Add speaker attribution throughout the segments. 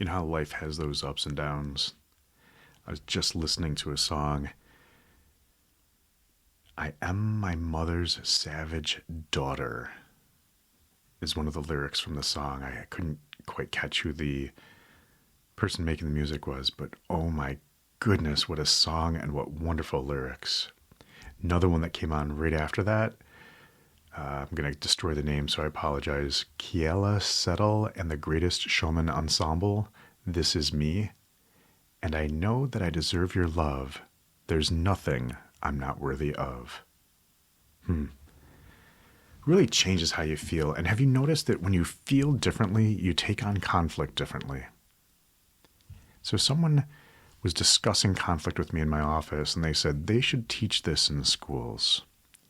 Speaker 1: You know how life has those ups and downs? I was just listening to a song. I am my mother's savage daughter is one of the lyrics from the song. I couldn't quite catch who the person making the music was, but oh my goodness, what a song and what wonderful lyrics. Another one that came on right after that, I'm going to destroy the name, so I apologize. Kiela Settle and the Greatest Showman Ensemble, This Is Me. And I know that I deserve your love. There's nothing I'm not worthy of. Really changes how you feel. And have you noticed that when you feel differently, you take on conflict differently? So someone was discussing conflict with me in my office, and they said they should teach this in schools.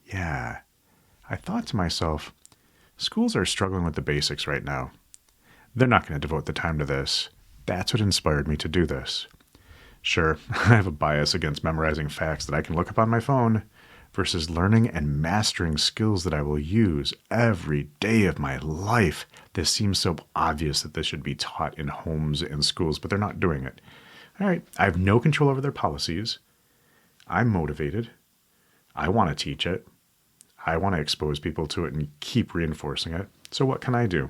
Speaker 1: Yeah. I thought to myself, schools are struggling with the basics right now. They're not going to devote the time to this. That's what inspired me to do this. Sure, I have a bias against memorizing facts that I can look up on my phone versus learning and mastering skills that I will use every day of my life. This seems so obvious that this should be taught in homes and schools, but they're not doing it. All right, I have no control over their policies. I'm motivated. I want to teach it. I want to expose people to it and keep reinforcing it. So what can I do?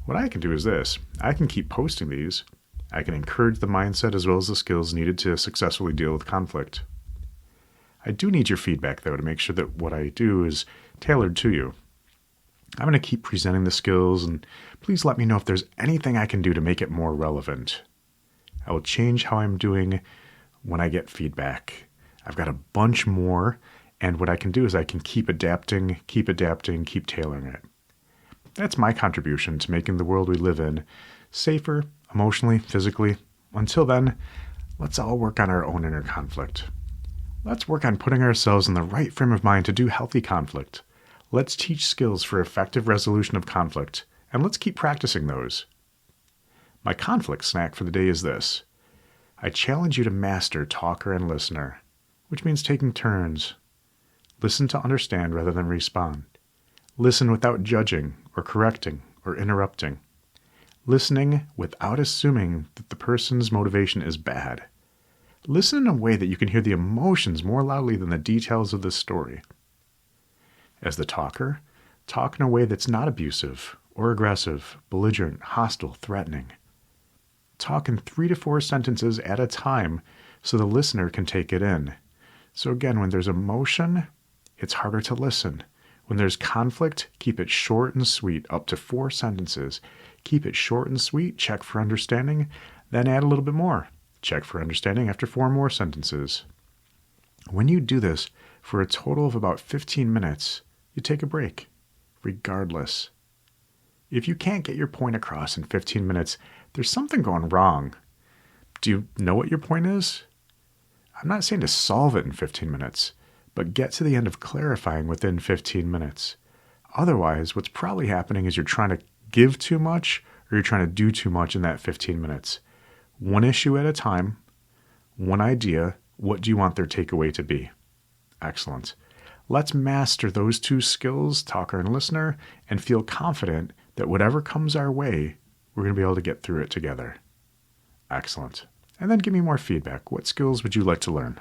Speaker 1: What I can do is this. I can keep posting these. I can encourage the mindset as well as the skills needed to successfully deal with conflict. I do need your feedback, though, to make sure that what I do is tailored to you. I'm going to keep presenting the skills, and please let me know if there's anything I can do to make it more relevant. I will change how I'm doing when I get feedback. I've got a bunch more, and what I can do is I can keep adapting, keep tailoring it. That's my contribution to making the world we live in safer, emotionally, physically. Until then, let's all work on our own inner conflict. Let's work on putting ourselves in the right frame of mind to do healthy conflict. Let's teach skills for effective resolution of conflict, and let's keep practicing those. My conflict snack for the day is this. I challenge you to master talker and listener, which means taking turns. Listen to understand rather than respond. Listen without judging or correcting or interrupting. Listening without assuming that the person's motivation is bad. Listen in a way that you can hear the emotions more loudly than the details of the story. As the talker, talk in a way that's not abusive or aggressive, belligerent, hostile, threatening. Talk in 3 to 4 sentences at a time so the listener can take it in. So again, when there's emotion, it's harder to listen. When there's conflict, keep it short and sweet, up to 4 sentences. Keep it short and sweet, check for understanding, then add a little bit more. Check for understanding after 4 more sentences. When you do this for a total of about 15 minutes, you take a break, regardless. If you can't get your point across in 15 minutes, there's something going wrong. Do you know what your point is? I'm not saying to solve it in 15 minutes, but get to the end of clarifying within 15 minutes. Otherwise, what's probably happening is you're trying to give too much or you're trying to do too much in that 15 minutes. One issue at a time, one idea. What do you want their takeaway to be? Excellent. Let's master those 2 skills, talker and listener, and feel confident that whatever comes our way, we're going to be able to get through it together. Excellent. And then give me more feedback. What skills would you like to learn?